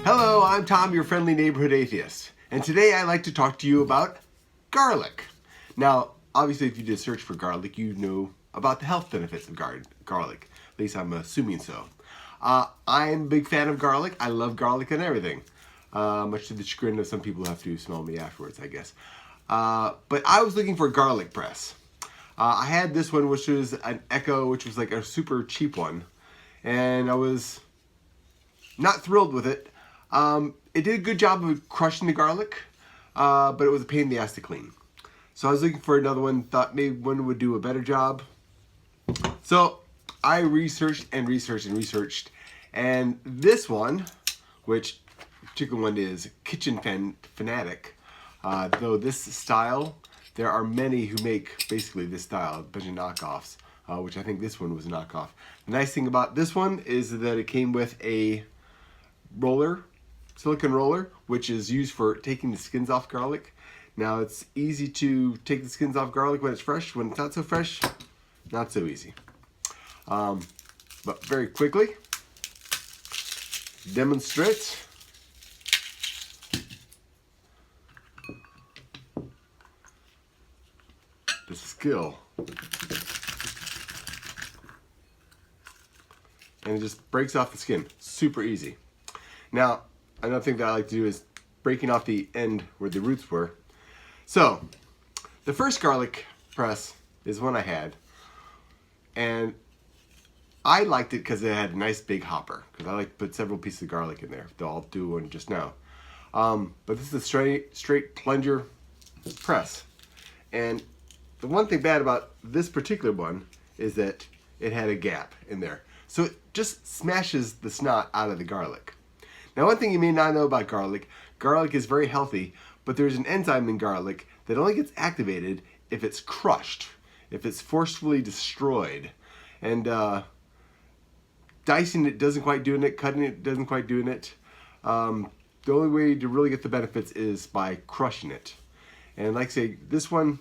Hello, I'm Tom, your friendly neighborhood atheist, and today I'd like to talk to you about garlic. Now, obviously if you did search for garlic, you know about the health benefits of garlic. At least I'm assuming so. I'm a big fan of garlic. I love garlic and everything. Much to the chagrin of some people who have to smell me afterwards, I guess. But I was looking for a garlic press. I had this one, which was an Echo, which was like a super cheap one. And I was not thrilled with it. It did a good job of crushing the garlic, but it was a pain in the ass to clean. So I was looking for another one, thought maybe one would do a better job. So I researched and researched and researched, and this one, which particular one is Kitchen Fanatic, though this style, there are many who make basically this style, a bunch of knockoffs, which I think this one was a knockoff. The nice thing about this one is that it came with a roller, silicone roller, which is used for taking the skins off garlic. Now it's easy to take the skins off garlic when it's fresh. When it's not so fresh, not so easy. But very quickly, demonstrate the skill. And it just breaks off the skin. Super easy. Now, another thing that I like to do is breaking off the end where the roots were. So, the first garlic press is one I had. And I liked it because it had a nice big hopper. Because I like to put several pieces of garlic in there. I'll do one just now. But this is a straight plunger press. And the one thing bad about this particular one is that it had a gap in there. So it just smashes the snot out of the garlic. Now, one thing you may not know about garlic is very healthy, but there's an enzyme in garlic that only gets activated if it's crushed, if it's forcefully destroyed. And dicing it doesn't quite doing it, cutting it doesn't quite doing it. The only way to really get the benefits is by crushing it. And like I say, this one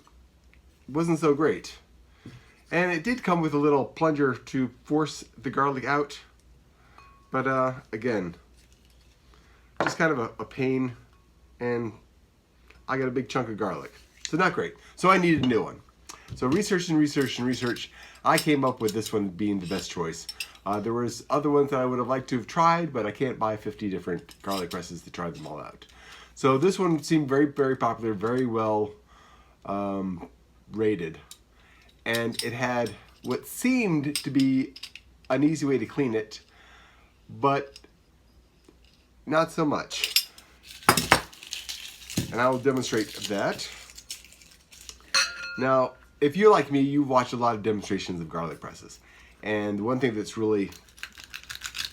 wasn't so great. And it did come with a little plunger to force the garlic out. But again, just kind of a pain, and I got a big chunk of garlic. So not great. So I needed a new one. So research and research and research, I came up with this one being the best choice. There was other ones that I would have liked to have tried, but I can't buy 50 different garlic presses to try them all out. So this one seemed very, very popular, very well rated. And it had what seemed to be an easy way to clean it, but not so much. And I will demonstrate that. Now, if you're like me, you've watched a lot of demonstrations of garlic presses. And one thing that's really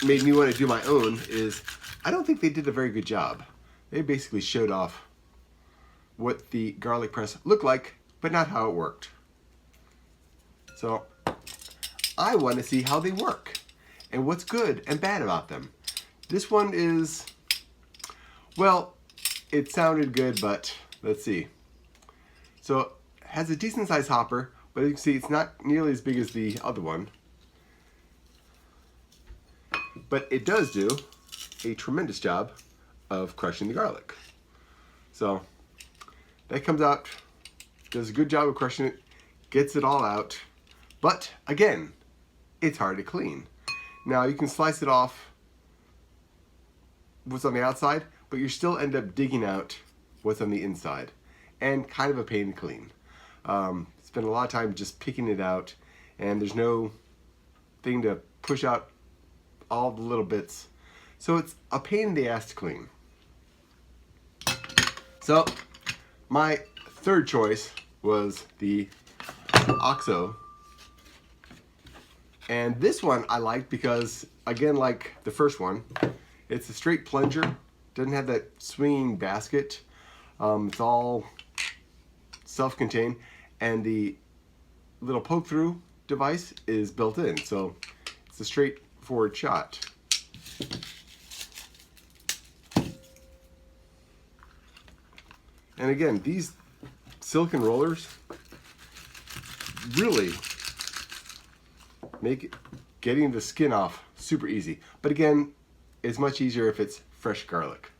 made me want to do my own is I don't think they did a very good job. They basically showed off what the garlic press looked like, but not how it worked. So I want to see how they work and what's good and bad about them. This one is, well, it sounded good, but let's see. So it has a decent sized hopper, but you can see it's not nearly as big as the other one. But it does do a tremendous job of crushing the garlic. So that comes out, does a good job of crushing it, gets it all out. But again, it's hard to clean. Now you can slice it off what's on the outside, but you still end up digging out what's on the inside, and kind of a pain to clean. Spend a lot of time just picking it out, and there's no thing to push out all the little bits. So it's a pain in the ass to clean. So my third choice was the OXO. And this one I liked because, again, like the first one, it's a straight plunger. Doesn't have that swinging basket. It's all self-contained. And the little poke-through device is built in. So it's a straightforward shot. And again, these silicone rollers really make getting the skin off super easy. But again, it's much easier if it's fresh garlic.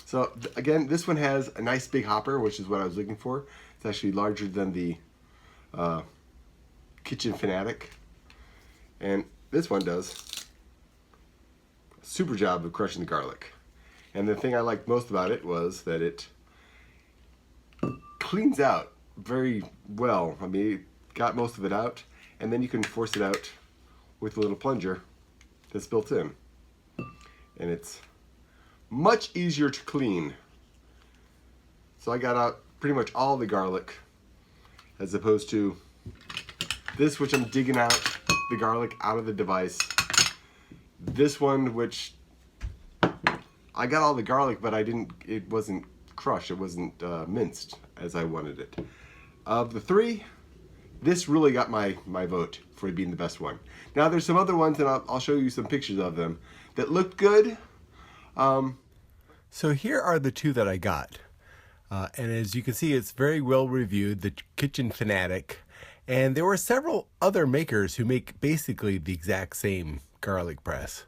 So again, this one has a nice big hopper, which is what I was looking for. It's actually larger than the Kitchen Fanatic. And this one does a super job of crushing the garlic. And the thing I liked most about it was that it cleans out very well. I mean, it got most of it out, and then you can force it out with a little plunger that's built in. And it's much easier to clean. So I got out pretty much all the garlic, as opposed to this, which I'm digging out the garlic out of the device. This one, which I got all the garlic, but it wasn't crushed, it wasn't minced as I wanted it. Of the three, this really got my vote for being the best one. Now there's some other ones, and I'll show you some pictures of them that looked good. So here are the two that I got. And as you can see, it's very well reviewed, the Kitchen Fanatic. And there were several other makers who make basically the exact same garlic press.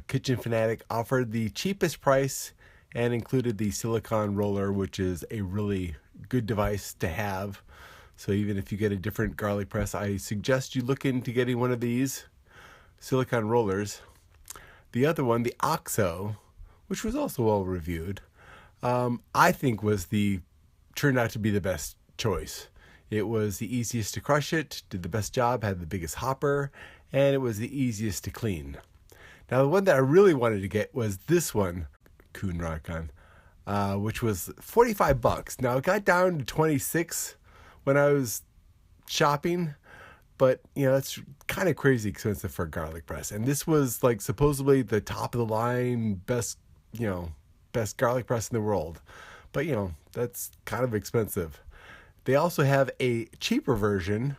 Kitchen Fanatic offered the cheapest price and included the silicone roller, which is a really good device to have. So even if you get a different garlic press, I suggest you look into getting one of these silicone rollers. The other one, the OXO, which was also well reviewed, I think turned out to be the best choice. It was the easiest to crush it, did the best job, had the biggest hopper, and it was the easiest to clean. Now the one that I really wanted to get was this one, Kuhn Rokon, which was $45. Now it got down to 26 when I was shopping, but you know, it's kind of crazy expensive for a garlic press. And this was like supposedly the top of the line, best garlic press in the world. But you know, that's kind of expensive. They also have a cheaper version,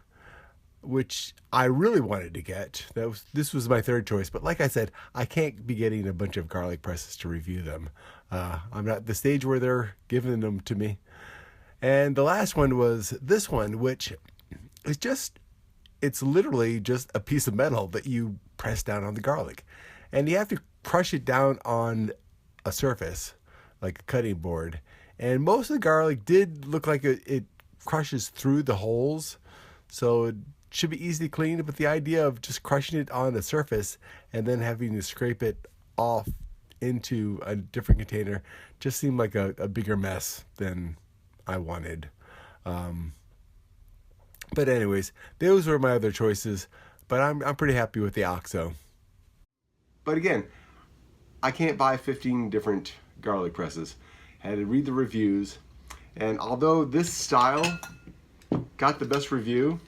which I really wanted to get. This was my third choice, but like I said, I can't be getting a bunch of garlic presses to review them. I'm not at the stage where they're giving them to me. And the last one was this one, which is it's literally just a piece of metal that you press down on the garlic. And you have to crush it down on a surface, like a cutting board. And most of the garlic did look like it crushes through the holes, so it should be easily cleaned. But the idea of just crushing it on the surface and then having to scrape it off into a different container just seemed like a bigger mess than I wanted. But anyways, those were my other choices, but I'm pretty happy with the OXO. But again, I can't buy 15 different garlic presses. I had to read the reviews, and although this style got the best review,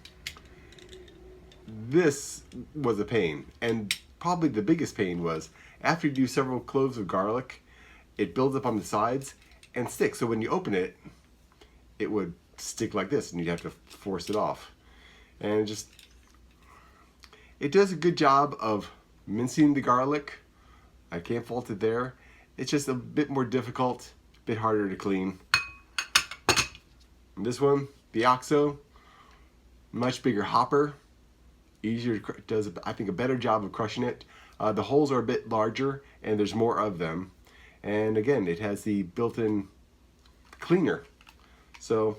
this was a pain. And probably the biggest pain was after you do several cloves of garlic, it builds up on the sides and sticks. So when you open it, it would stick like this, and you'd have to force it off. And it does a good job of mincing the garlic. I can't fault it there. It's just a bit more difficult, a bit harder to clean. And this one, the OXO, much bigger hopper, easier, does I think a better job of crushing it. The holes are a bit larger and there's more of them. And again, it has the built-in cleaner. So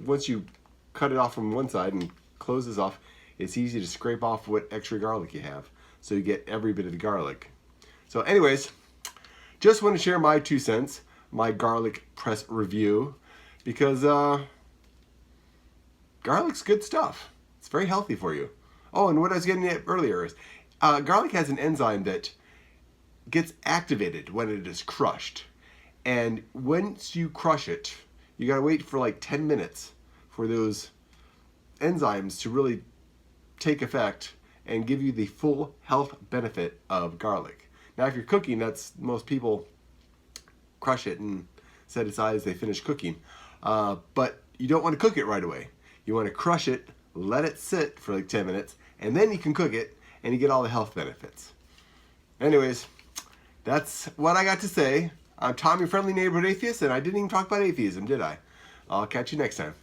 once you cut it off from one side and close this off, it's easy to scrape off what extra garlic you have. So you get every bit of the garlic. So anyways, just want to share my 2 cents, my garlic press review, because garlic's good stuff. It's very healthy for you. Oh, and what I was getting at earlier is garlic has an enzyme that gets activated when it is crushed. And once you crush it, you gotta wait for like 10 minutes for those enzymes to really take effect and give you the full health benefit of garlic. Now, if you're cooking, most people crush it and set aside as they finish cooking. But you don't want to cook it right away. You want to crush it, let it sit for like 10 minutes, and then you can cook it and you get all the health benefits. Anyways, that's what I got to say. I'm Tom, your friendly neighborhood atheist, and I didn't even talk about atheism, did I? I'll catch you next time.